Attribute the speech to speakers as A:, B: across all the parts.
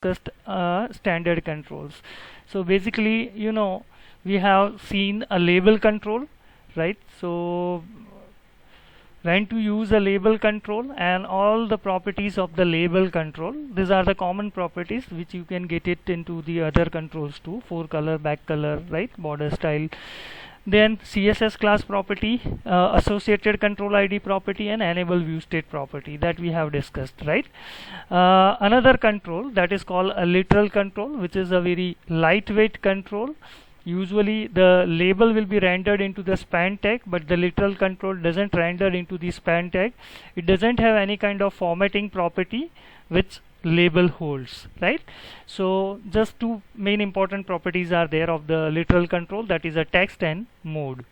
A: discussed standard controls. So basically, we have seen a label control, right? So when to use a label control and all the properties of the label control. These are the common properties which you can get it into the other controls too. Forecolor, back color, right? Border style. Then CSS class property, associated control ID property, and enable view state property that we have discussed, right? Another control that is called a literal control, which is a very lightweight control. Usually the label will be rendered into the span tag, but the literal control doesn't render into the span tag. It doesn't have any kind of formatting property which label holds, right? So just two main important properties are there of the literal control, that is a text and mode.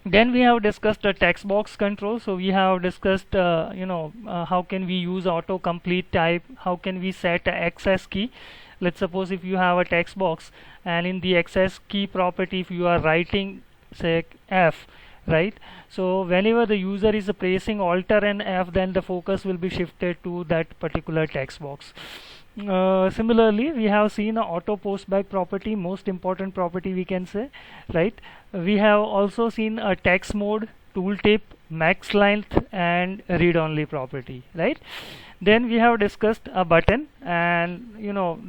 A: Then we have discussed the text box control. So we have discussed how can we use autocomplete type, how can we set a access key. Let's suppose if you have a text box and in the access key property if you are writing say F, right? So whenever the user is pressing Alt and F, then the focus will be shifted to that particular text box. Similarly, we have seen a auto postback property, most important property we can say, right? We have also seen a text mode, tooltip, max length, and read only property, right? Then we have discussed a button, and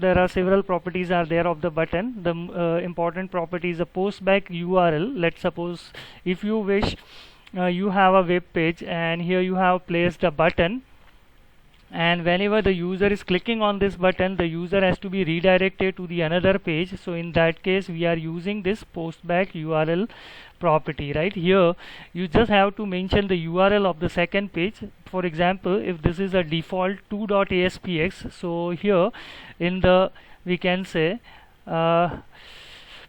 A: there are several properties are there of the button. The important property is a postback URL. Let's suppose if you wish, you have a web page and here you have placed a button, and whenever the user is clicking on this button, the user has to be redirected to the another page. So in that case we are using this postback URL property. Right here you just have to mention the URL of the second page. For example, if this is a default 2.aspx, so here in the we can say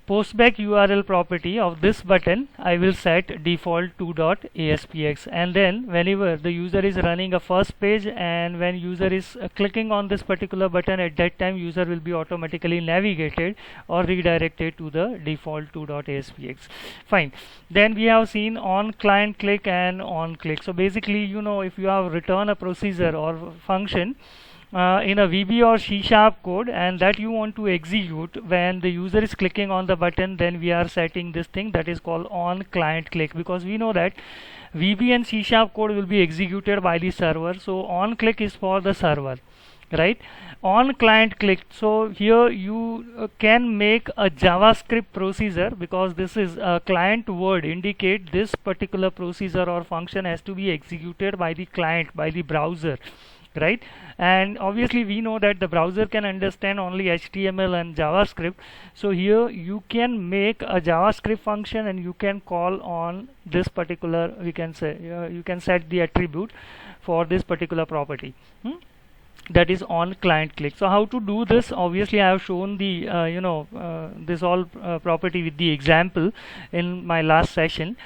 A: postback URL property of this button, I will set default 2.aspx, and then whenever the user is running a first page and when user is clicking on this particular button, at that time user will be automatically navigated or redirected to the default 2.aspx. Fine. Then we have seen on client click and on click. So basically, if you have written a procedure or function in a VB or C# code and that you want to execute when the user is clicking on the button, then we are setting this thing that is called on client click, because we know that VB and C# code will be executed by the server. So on click is for the server, right? On client click, so here you can make a JavaScript procedure, because this is a client word indicate this particular procedure or function has to be executed by the client, by the browser, right? And obviously we know that the browser can understand only HTML and JavaScript. So here you can make a JavaScript function and you can call on this particular, we can say you can set the attribute for this particular property, that is on client click. So how to do this? Obviously I have shown the this all property with the example in my last session.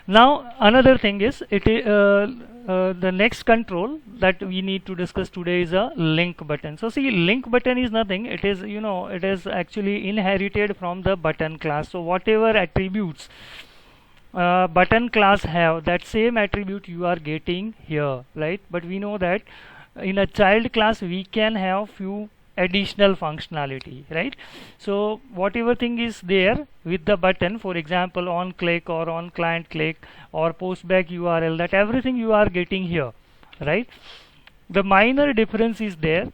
A: Now another thing is the next control that we need to discuss today is a link button. So see, link button is nothing, it is it is actually inherited from the button class. So whatever attributes button class have, that same attribute you are getting here, right? But we know that in a child class we can have few additional functionality, right? So whatever thing is there with the button, for example on click or on client click or postback URL, that everything you are getting here, right? The minor difference is there.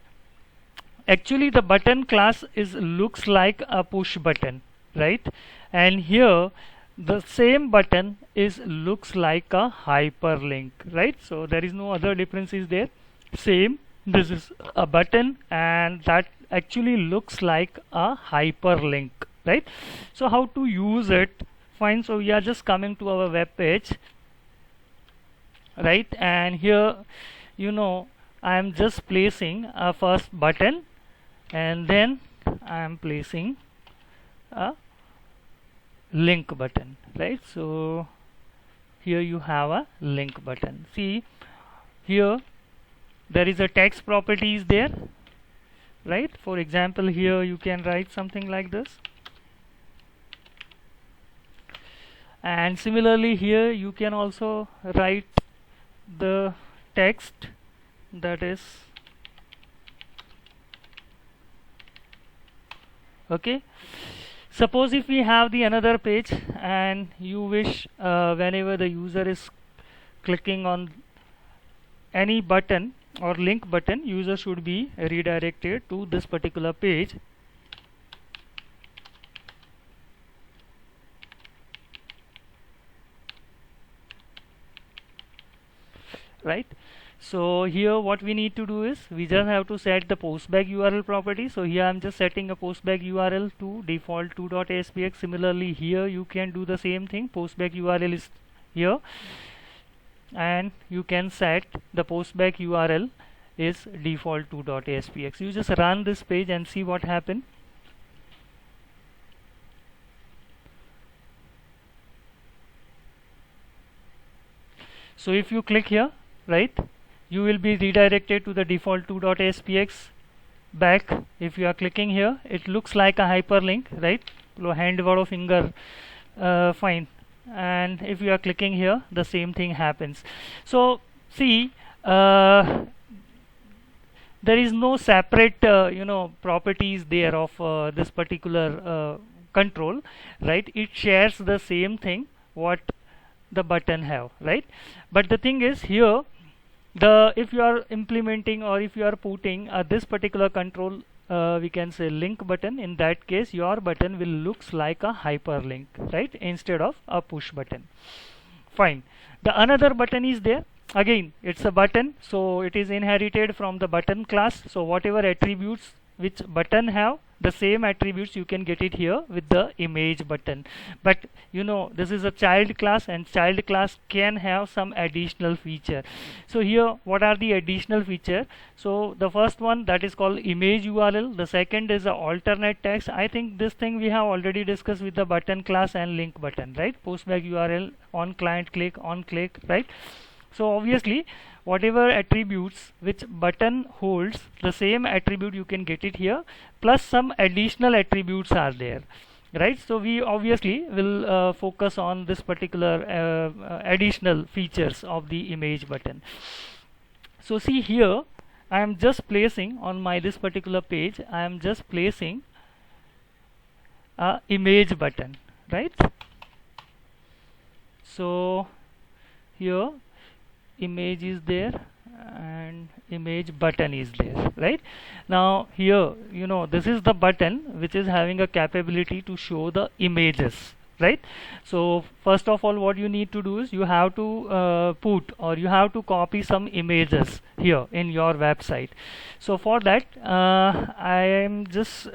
A: Actually the button class looks like a push button, right? And here the same button looks like a hyperlink, right? So there is no other difference is there. Same, this is a button and that actually looks like a hyperlink, right? So how to use it? Fine. So we are just coming to our web page, right? And here I am just placing a first button and then I am placing a link button, right? So here you have a link button. See here there is a text property is there, right? For example, here you can write something like this, and similarly here you can also write the text that is Okay, suppose if we have the another page and you wish whenever the user is clicking on any button or link button, user should be redirected to this particular page. Right, so here what we need to do is we just have to set the postback URL property. So here I'm just setting a postback URL to default 2.aspx. Similarly here you can do the same thing. Postback URL is here, and you can set the postback URL is default 2.aspx. You just run this page and see what happened. So if you click here, right, you will be redirected to the default 2.aspx back. If you are clicking here, it looks like a hyperlink, right? Hand word of finger, fine. And if you are clicking here, the same thing happens. So see, there is no separate properties there of this particular control, right? It shares the same thing what the button have, right? But the thing is here, if you are implementing or if you are putting this particular control, we can say link button, in that case your button will looks like a hyperlink, right, instead of a push button. Fine. The another button is there. Again, it's a button, so it is inherited from the button class. So whatever attributes which button have, the same attributes you can get it here with the image button. But this is a child class, and child class can have some additional feature. So here what are the additional feature? So the first one, that is called image URL. The second is the alternate text. I think this thing we have already discussed with the button class and link button, right? Postback URL, on client click, on click, right? So obviously whatever attributes which button holds, the same attribute you can get it here, plus some additional attributes are there, right? So we obviously will focus on this particular additional features of the image button. So see here, I am just placing on my this particular page, I am just placing a image button, right? So here image is there and image button is there, right? Now here this is the button which is having a capability to show the images, right? So first of all, what you need to do is you have to put or you have to copy some images here in your website. So for that I am just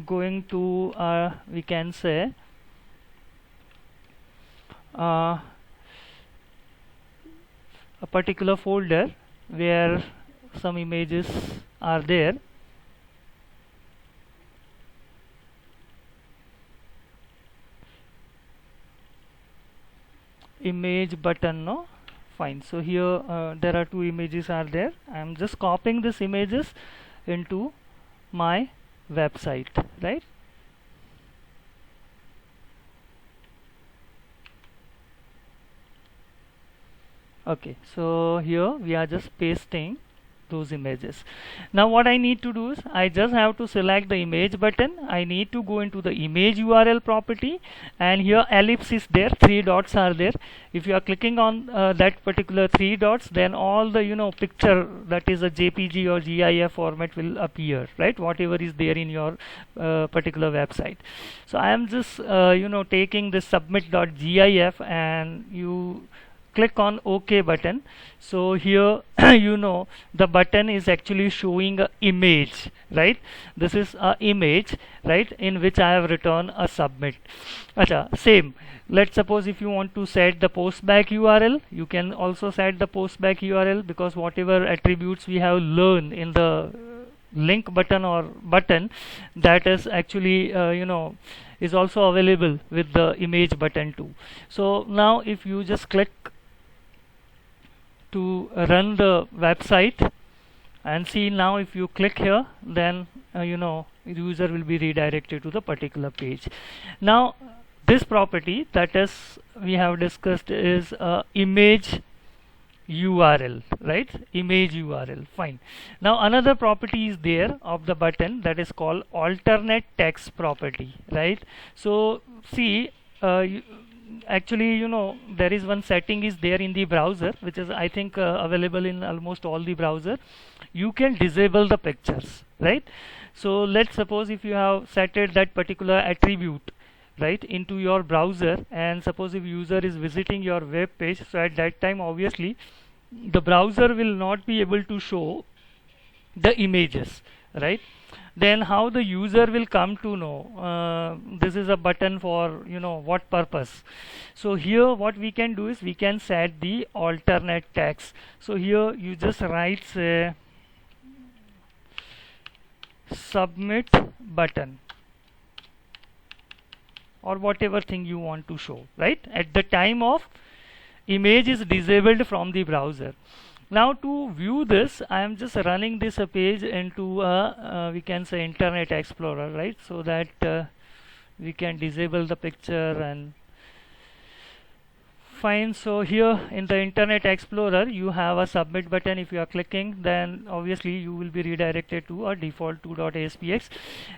A: going to we can say a particular folder where some images are there. Image button, no? Fine. So here there are two images are there. I am just copying these images into my website, right? Okay, so here we are just pasting those images. Now what I need to do is I just have to select the image button. I need to go into the image URL property, and here ellipse is there, 3 dots are there. If you are clicking on that particular 3 dots, then all the picture that is a JPG or GIF format will appear, right? Whatever is there in your particular website. So I am just taking this submit.gif and you click on OK button. So here the button is actually showing a image, right? This is a image, right, in which I have written a submit. Acha, same. Let's suppose if you want to set the postback URL, you can also set the postback URL, because whatever attributes we have learned in the link button or button, that is actually is also available with the image button too. So now if you just click to run the website and see, now if you click here, then user will be redirected to the particular page. Now this property that is we have discussed is image URL, right? Image URL. Fine. Now another property is there of the button, that is called alternate text property, right? So see, actually, there is one setting is there in the browser, which is I think available in almost all the browser. You can disable the pictures, right? So let's suppose if you have set that particular attribute, right, into your browser, and suppose if user is visiting your web page, so at that time obviously the browser will not be able to show the images, right? Then how the user will come to know this is a button for what purpose? So here what we can do is we can set the alternate text. So here you just write say submit button or whatever thing you want to show, right, at the time of image is disabled from the browser. Now to view this, I am just running this page into a we can say Internet Explorer, right, so that we can disable the picture and fine. So here in the Internet Explorer you have a submit button. If you are clicking, then obviously you will be redirected to a default 2.aspx.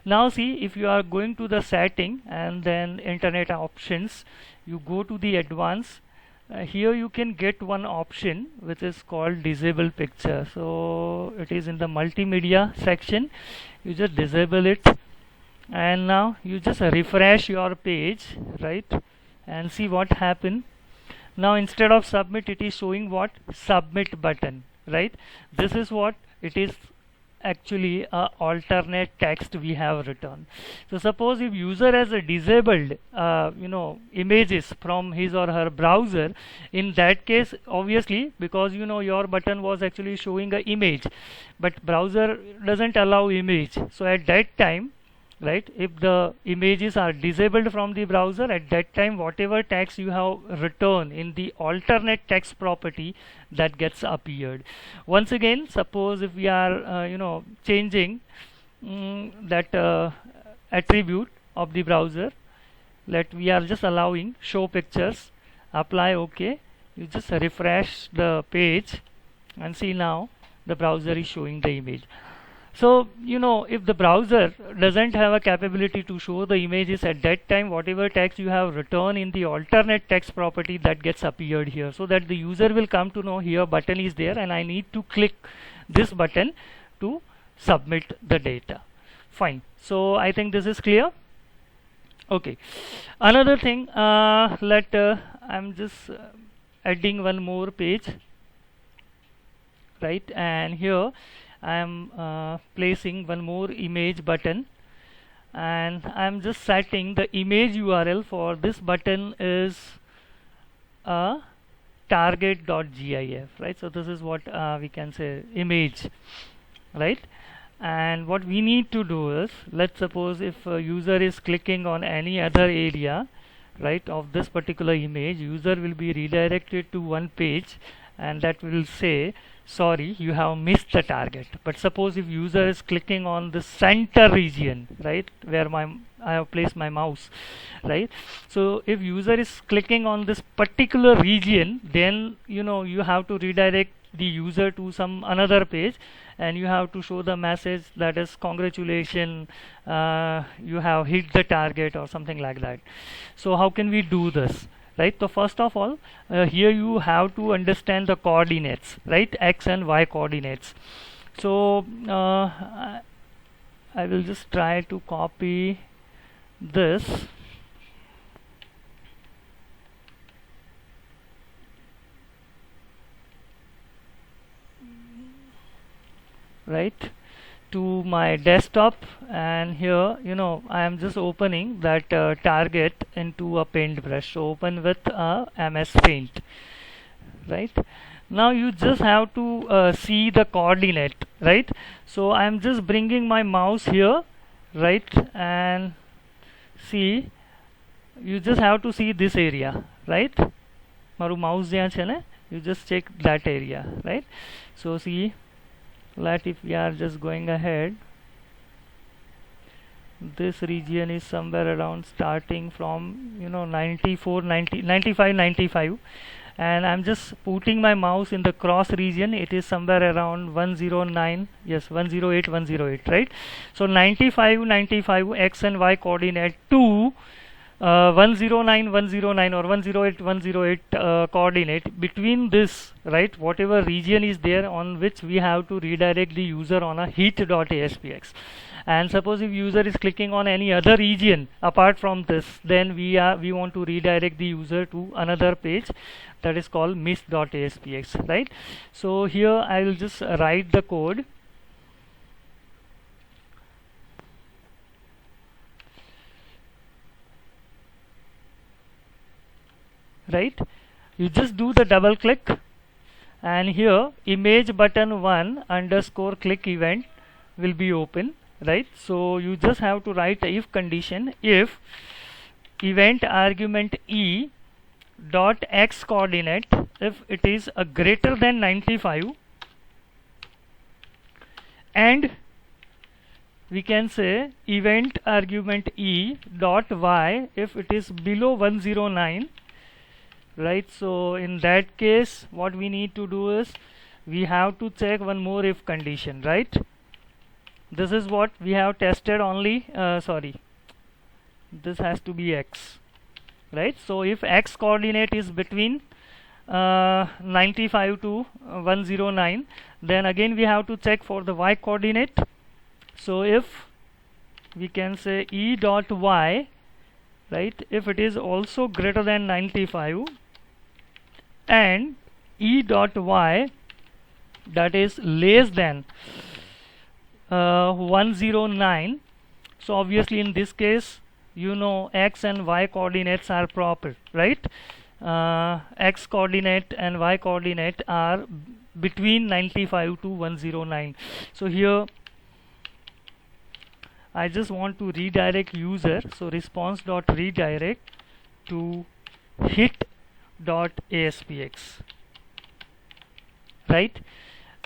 A: Now see, if you are going to the setting and then internet options, you go to the advanced. Here you can get one option which is called disable picture. So it is in the multimedia section. You just disable it, and now you just refresh your page, right, and see what happened. Now instead of submit, it is showing what? Submit button, right? This is what it is, actually a alternate text we have written. So suppose if user has a disabled images from his or her browser, in that case obviously, because your button was actually showing an image, but browser doesn't allow image, so at that time, right, if the images are disabled from the browser, at that time whatever text you have written in the alternate text property, that gets appeared. Once again, suppose if we are changing that attribute of the browser, let we are just allowing show pictures, apply OK, you just refresh the page and see now the browser is showing the image. So if the browser doesn't have a capability to show the images, at that time whatever text you have written in the alternate text property, that gets appeared here, so that the user will come to know here button is there and I need to click this button to submit the data. Fine. So I think this is clear. Okay, another thing, I'm just adding one more page, right, and here I am placing one more image button, and I am just setting the image URL for this button is a target.gif, right? So this is what we can say image, right? And what we need to do is, let's suppose if a user is clicking on any other area, right, of this particular image, user will be redirected to one page, and that will say sorry, you have missed the target. But suppose if user is clicking on the center region, right, where I have placed my mouse, right, so if user is clicking on this particular region, then you have to redirect the user to some another page, and you have to show the message that is congratulations, you have hit the target or something like that. So how can we do this? Right, so first of all, here you have to understand the coordinates, right, x and y coordinates. So I will just try to copy this, right, to my desktop, and here I am just opening that target into a paintbrush. So open with MS Paint, right. Now you just have to see the coordinate, right. So I am just bringing my mouse here, right, and see, you just have to see this area, right. Maru mouse જ્યાં છે ને, you just check that area, right. So see, let if we are just going ahead, this region is somewhere around starting from 94 90 95 95, and I'm just putting my mouse in the cross region. It is somewhere around 109, yes, 108, 108, right? So 95, 95 x and y coordinate to 109, 109 or 108, 108 coordinate. Between this, right, whatever region is there on which we have to redirect the user on a heat.aspx. And suppose if user is clicking on any other region apart from this, then we want to redirect the user to another page that is called mist.aspx, right? So here I will just write the code. Right, you just do the double click, and here image button 1 underscore click event will be open, right? So you just have to write a if condition. If event argument e dot x coordinate, if it is a greater than 95, and we can say event argument e dot y if it is below 109, right? So in that case what we need to do is we have to check one more if condition, right? This is what we have tested only, sorry, this has to be x, right? So if x coordinate is between 95 to 109, then again we have to check for the y coordinate. So if we can say e dot y, right, if it is also greater than 95 and e dot y that is less than 109, so obviously in this case you know x and y coordinates are proper, right? X coordinate and y coordinate are between 95 to 109. So here I just want to redirect user, so response dot redirect to hit.aspx, right?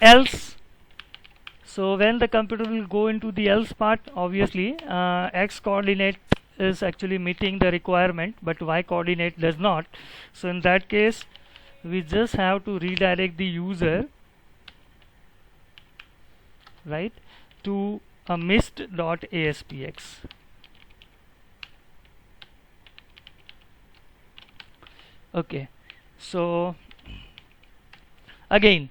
A: Else, so when the computer will go into the else part, obviously x coordinate is actually meeting the requirement but y coordinate does not. So in that case we just have to redirect the user, right, to a mist.aspx. Okay, so again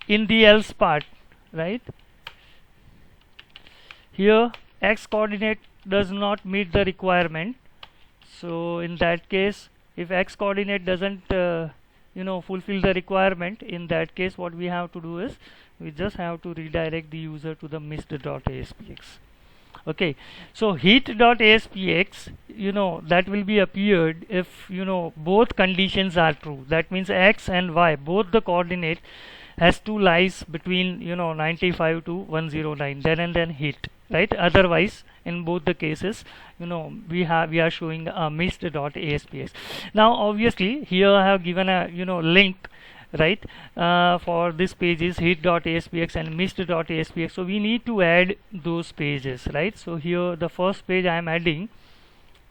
A: in the else part, right, here x coordinate does not meet the requirement. So in that case, if x coordinate doesn't fulfill the requirement, in that case what we have to do is we just have to redirect the user to the mist.aspx. Okay, so heat.aspx, that will be appeared if both conditions are true. That means x and y, both the coordinate has to lies between 95 to 109, then and then hit, right? Otherwise in both the cases we are showing a mist.aspx. Now obviously here I have given a link, right, for this page is hit.aspx and mist.aspx. So we need to add those pages, right? So here the first page I am adding,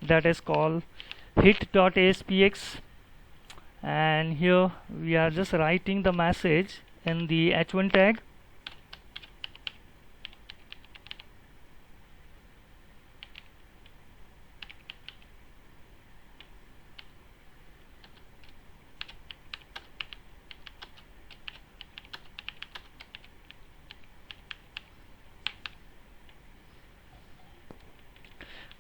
A: that is called hit.aspx, and here we are just writing the message in the h1 tag.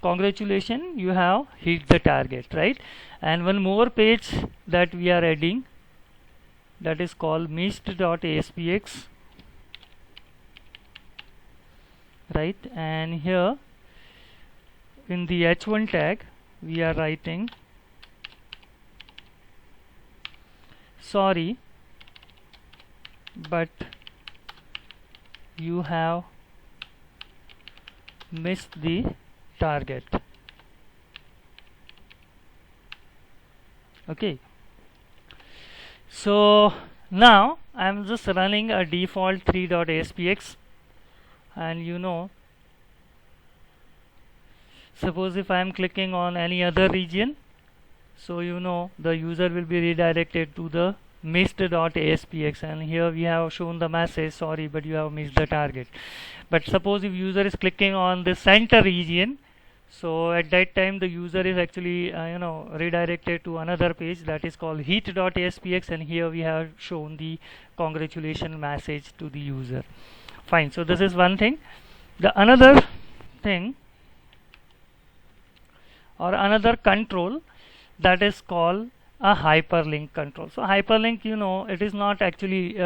A: Congratulations, you have hit the target, right? And one more page that we are adding, that is called mist.aspx, right? And here in the h1 tag we are writing, sorry, but you have missed the target. Okay, so now I'm just running a default 3.aspx, and suppose if I am clicking on any other region, So you know the user will be redirected to the missed.aspx, and here we have shown the message, sorry but you have missed the target. But suppose if user is clicking on the center region, so at that time the user is actually redirected to another page that is called heat.aspx, and here we have shown the congratulation message to the user. Fine, so this is one thing. The another thing or another control that is called a hyperlink control. So hyperlink, it is not actually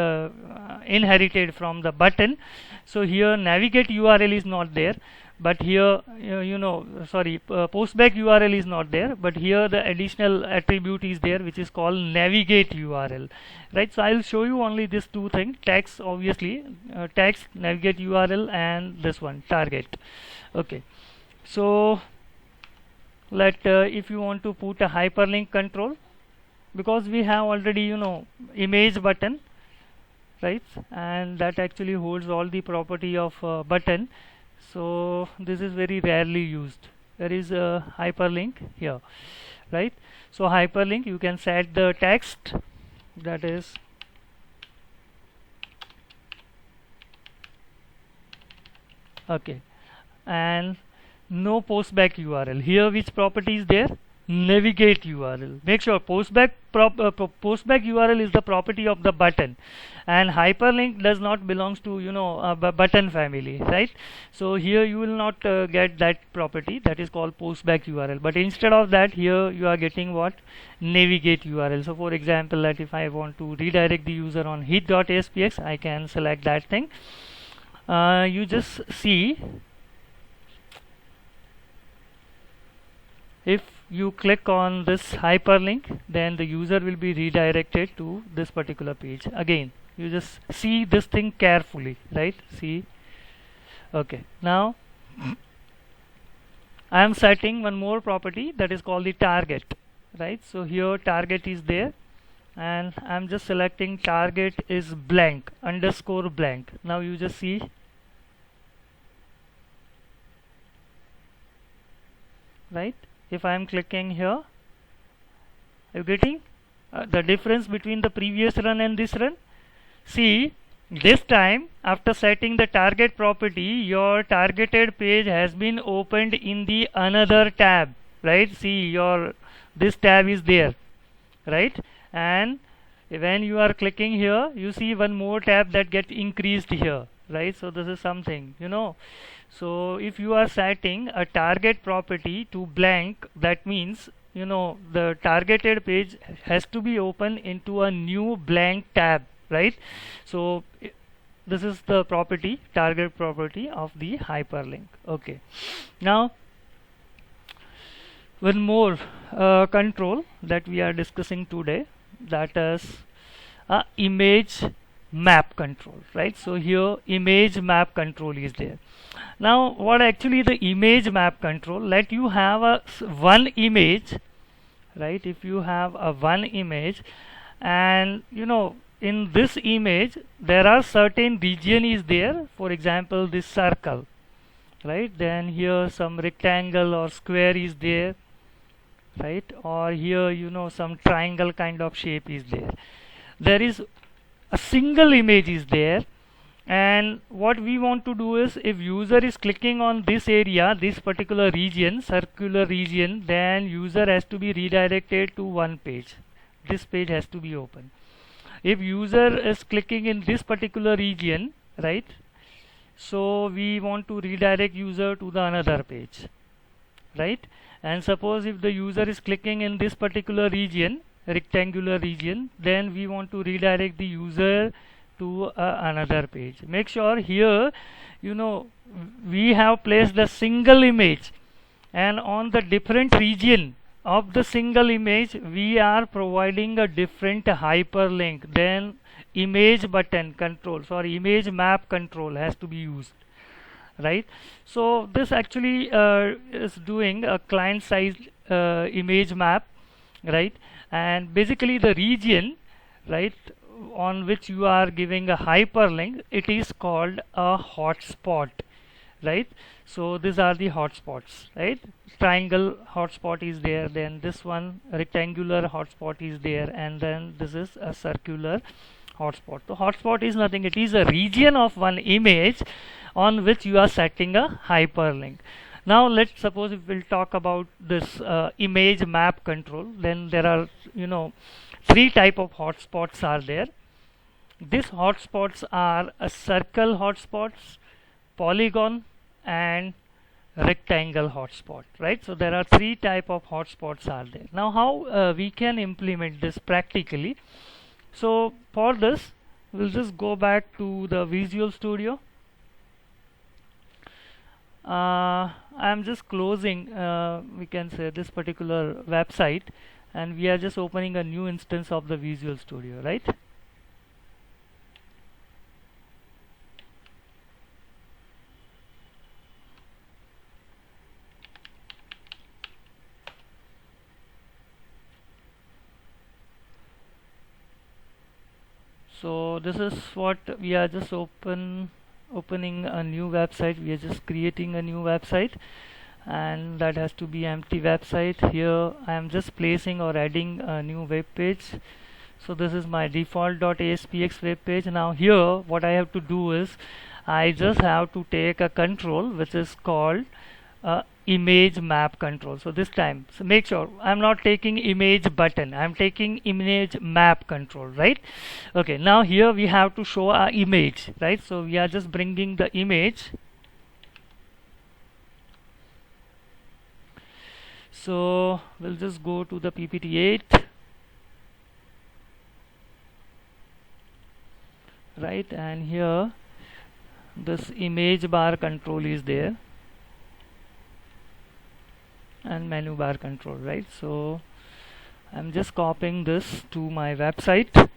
A: inherited from the button. So here navigate URL is not there, but here postback URL is not there, but here the additional attribute is there which is called navigate URL, right? So I'll show you only these two things: text, obviously text, navigate URL, and this one, target. Okay, so if you want to put a hyperlink control, because we have already image button, right, and that actually holds all the property of button, so this is very rarely used. There is a hyperlink here, right? So hyperlink, you can set the text, that is okay, and no postback URL. Here which property is there? Navigate URL. Make sure postback URL is the property of the button, and hyperlink does not belongs to button family, right? So here you will not get that property, that is called postback URL, but instead of that here you are getting what? Navigate URL. So for example, that if I want to redirect the user on heat.aspx, I can select that thing. You just see, if you click on this hyperlink, then the user will be redirected to this particular page. Again, you just see this thing carefully, right? See. Okay, now I am setting one more property that is called the target, right? So here target is there, and I am just selecting target is blank, underscore blank. Now you just see, right? If I am clicking here, are you getting the difference between the previous run and this run? See, this time after setting the target property, your targeted page has been opened in the another tab, right? See, this tab is there, right? And when you are clicking here, you see one more tab that gets increased here, right? So this is something, So if you are setting a target property to blank, that means the targeted page has to be open into a new blank tab, right? So this is the property, target property of the hyperlink. Okay, now one more control that we are discussing today, that is image map control, right? So here image map control is there. Now what actually the image map control, let you have one image, right? If you have a one image, and in this image there are certain region is there, for example this circle, right? Then here some rectangle or square is there, right? Or here some triangle kind of shape is there. There is a single image is there, and what we want to do is, if user is clicking on this area, this particular region, circular region, then user has to be redirected to one page. This page has to be open. If user is clicking in this particular region, right, so we want to redirect user to the another page, right? And suppose if the user is clicking in this particular region, rectangular region, then we want to redirect the user to another page. Make sure here we have placed the single image, and on the different region of the single image we are providing a different hyperlink. Then image button controls or image map control has to be used, right? So this actually is doing a client side image map, right? And basically the region, right, on which you are giving a hyperlink, it is called a hotspot, right? So these are the hotspots, right? Triangle hotspot is there, then this one rectangular hotspot is there, and then this is a circular hotspot. So hotspot is nothing, it is a region of one image on which you are setting a hyperlink. Now let's suppose if we'll talk about this image map control, then there are, you know, three type of hotspots are there. These hotspots are a circle hotspots, polygon, and rectangle hotspot, right? So there are three type of hotspots are there. Now how we can implement this practically? So for this we'll just go back to the Visual Studio. I'm just closing we can say this particular website, and we are just opening a new instance of the Visual Studio, right? So this is what we are just opening a new website. We are just creating a new website, and that has to be empty website. Here I am just placing or adding a new web page. So this is my default.aspx web page. Now here what I have to do is I just have to take a control which is called image map control. So this time, so make sure I'm not taking image button, I'm taking image map control, right? Okay, now here we have to show our image, right? So we are just bringing the image. So we'll just go to the PPT 8, right? And here this image bar control is there, and menu bar control, right? So I'm just copying this to my website,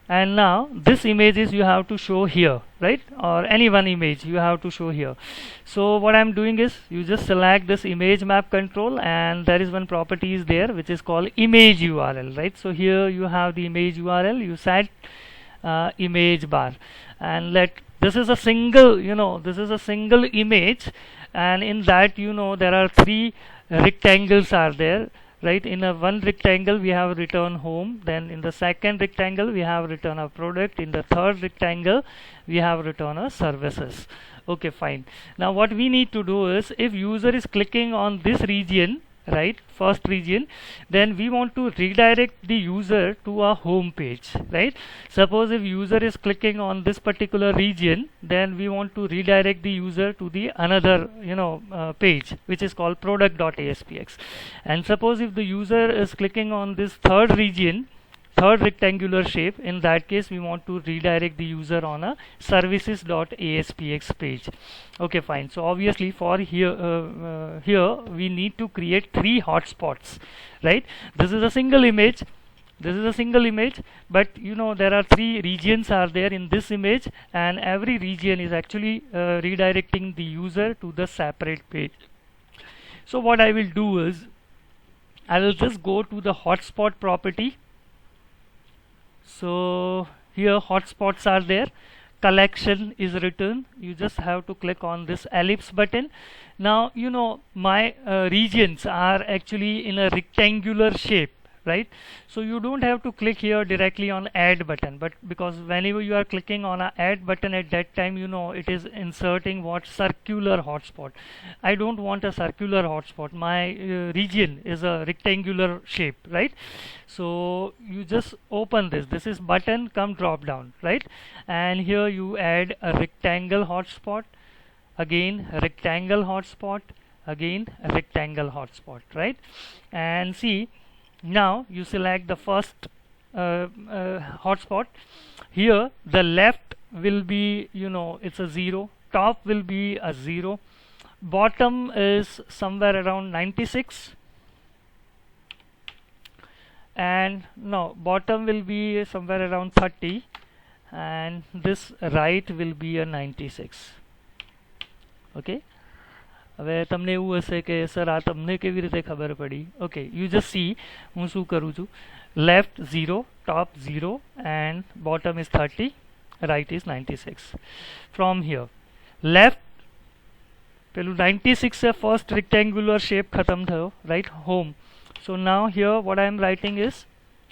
A: and now this images you have to show here, right? Or any one image you have to show here. So what I'm doing is you just select this image map control, and there is one property is there which is called image URL, right? So here you have the image URL, you set image bar, and let this is a single, you know, this is a single image, and in that, you know, there are three rectangles are there, right? In a one rectangle we have return home, then in the second rectangle we have return a product, in the third rectangle we have return a services. Okay, fine. Now what we need to do is if user is clicking on this region, right, first region, then we want to redirect the user to a home page, right? Suppose if user is clicking on this particular region, then we want to redirect the user to the another, you know, page which is called product.aspx. And suppose if the user is clicking on this third region, third rectangular shape, in that case we want to redirect the user on a services.aspx page. Okay, fine. So obviously for here we need to create three hotspots, right? This is a single image, this is a single image, but you know there are three regions are there in this image, and every region is actually redirecting the user to the separate page. So what I will do is I will just go to the hotspot property. So here hotspots are there, collection is written, you just have to click on this ellipse button. Now you know my regions are actually in a rectangular shape, right? So you don't have to click here directly on add button, but because whenever you are clicking on a add button, at that time, you know, it is inserting what circular hotspot. I don't want a circular hotspot, my region is a rectangular shape, right? So you just open this is button come drop down, right? And here you add a rectangle hotspot, again rectangle hotspot, again rectangle hotspot, right? And see, now you select the first hotspot. Here the left will be, you know, it's a 0, top will be a 0, bottom is somewhere around 96, and no, bottom will be somewhere around 30, and this right will be a 96. Okay, હવે તમને એવું હશે કે sir આ તમને કેવી રીતે ખબર પડી? ઓકે, યુ જસ્ટ સી હું શું કરું છું. left 0, top 0, and bottom is 30, right is 96. From here left પેલું 96 से first rectangular shape खत्म थयो, right, home. So now here what I am writing is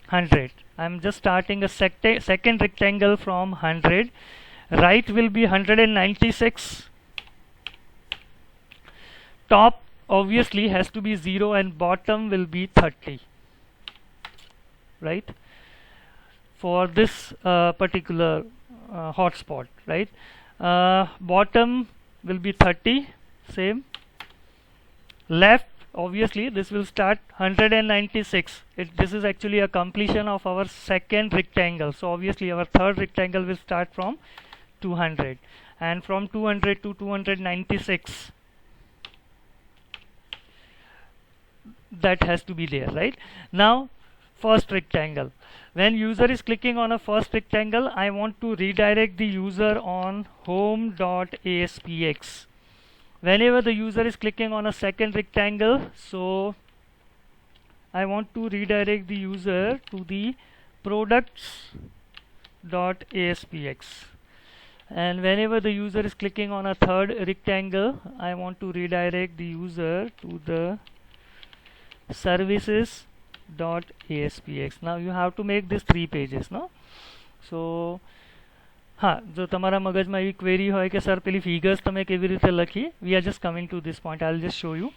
A: 100. I am just starting a second rectangle from 100. Right will be 196. Top obviously has to be 0 and bottom will be 30, right, for this particular hotspot, right. Bottom will be 30, same. Left obviously this will start 196. This is actually a completion of our second rectangle, so obviously our third rectangle will start from 200, and from 200 to 296, that has to be there, right. Now first rectangle, when user is clicking on a first rectangle, I want to redirect the user on home.aspx. Whenever the user is clicking on a second rectangle, so I want to redirect the user to the products.aspx. And whenever the user is clicking on a third rectangle, I want to redirect the user to the services.aspx. Now you have to make this 3 pages, no? So हाँ, जो तमारा मगजમાં એવી query હોય કે sir પેલી figures તમે કેવી રીતે લખી, we are just coming to this point. I will just show you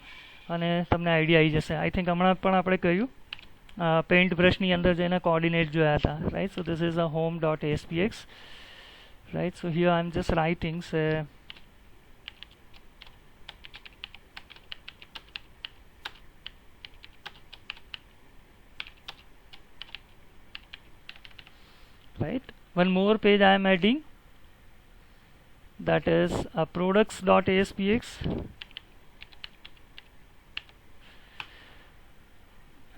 A: અને તમને આઈડિયા આવી જશે. આઈ થિંક હમણાં પણ આપણે કહ્યું પેઇન્ટ બ્રશની અંદર જઈને કોઓર્ડિનેટ જોયા હતા, right. So this is a home.aspx, right. So here I M just writing right. One more page I am adding, that is a products.aspx,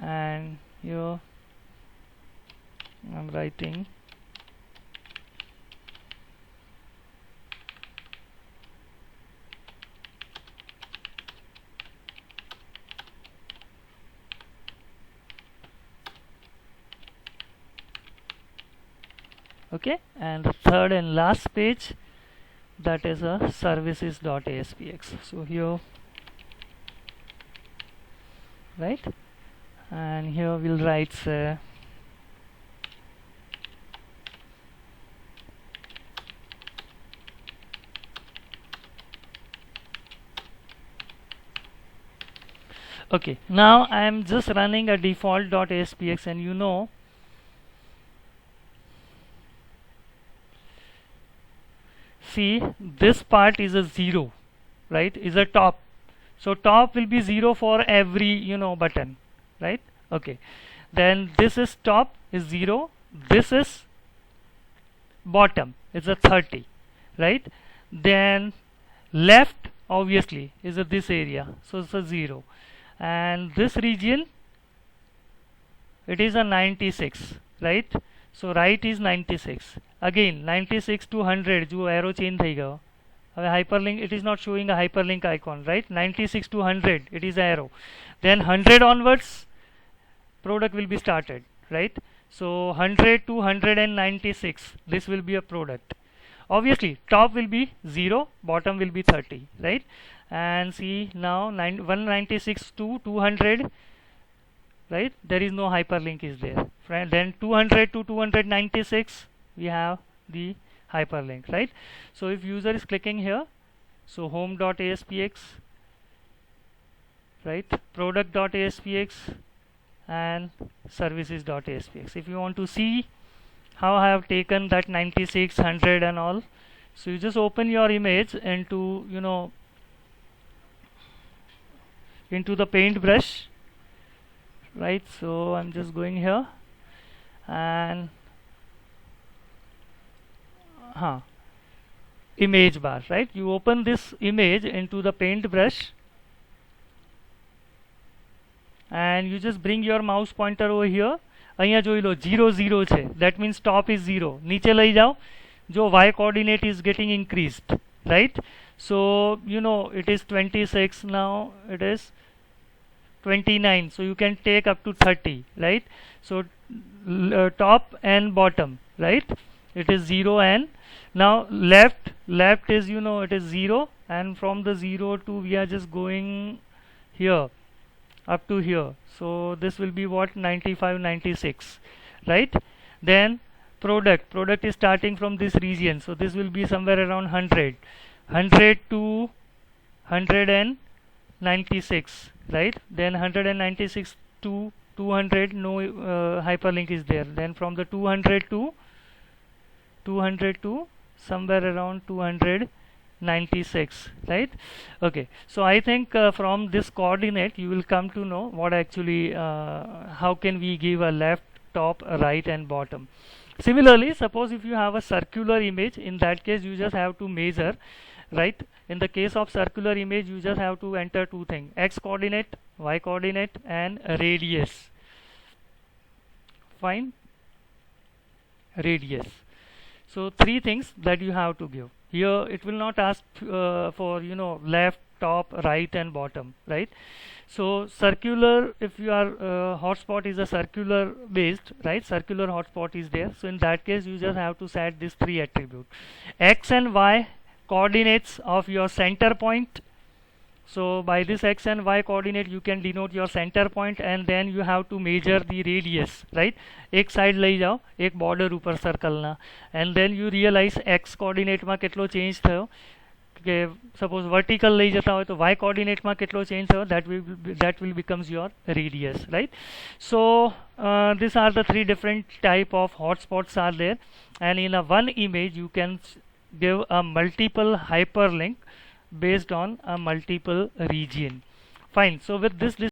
A: and here I am writing okay, and the third and last page, that is a services.aspx. so here, right, and here we'll write okay. Now I am just running a default.aspx, and you know see this part is a 0, right, is a top. So top will be 0 for every button, right. Okay, then this is top is 0, this is bottom is a 30, right. Then left obviously is a this area, so it's a 0, and this region it is a 96, right. So right is 96. Again 96 to 100 जो arrow change થઈ ગયો. હવે hyperlink, it is not showing a hyperlink icon, right. 96 to 100 it is arrow, then 100 onwards product will be started, right. So 100 to 196 this will be a product. Obviously top will be 0, bottom will be 30, right. And see now 196 to 200, right, there is no hyperlink is there. Then 200 to 296 we have the hyperlink, right. So if user is clicking here, so home.aspx, right, product.aspx and services.aspx. if you want to see how I have taken that 96, 100 and all, so you just open your image into into the paintbrush, right. So I'm just going here and image bar, right. You open this image into the paintbrush and you just bring your mouse pointer over here. અહીંયા જોઈ લો 0 0 છે, that means top is 0. નીચે લઈ જાઓ, જો y coordinate is getting increased, right. So it is 26, now it is 29, so you can take up to 30, right? So top and bottom, right? It is 0 and now left is, you know, it is 0, and from the 0 to we are just going here up to here, so this will be what, 95, 96, right? Then product is starting from this region, so this will be somewhere around 100 to 196, right? Then 196 to 200, no hyperlink is there. Then from the 200 to somewhere around 296, right? Okay, so I think from this coordinate you will come to know what actually how can we give a left, top, right and bottom. Similarly, suppose if you have a circular image, in that case you just have to measure, right? In the case of circular image, you just have to enter two things: x coordinate, y coordinate and radius. Fine, radius. So three things that you have to give. Here it will not ask for, you know, left, top, right and bottom, right? So circular, if you are hotspot is a circular based, right? Circular hotspot is there, so in that case you just have to set these three attributes: x and y coordinates of your center point. So by this x and y coordinate you can denote your center point, and then you have to measure the radius, right? एक side ले जाओ, एक border ऊपर circle ना, and then you realize x coordinate में कितलो change थयो, के suppose vertical ले जाता हो तो y coordinate में कितलो change थयो, that will becomes your radius, right? So these are the three different type of hotspots are there, and in a one image you can give a multiple hyperlink based on a multiple region. Fine. So with this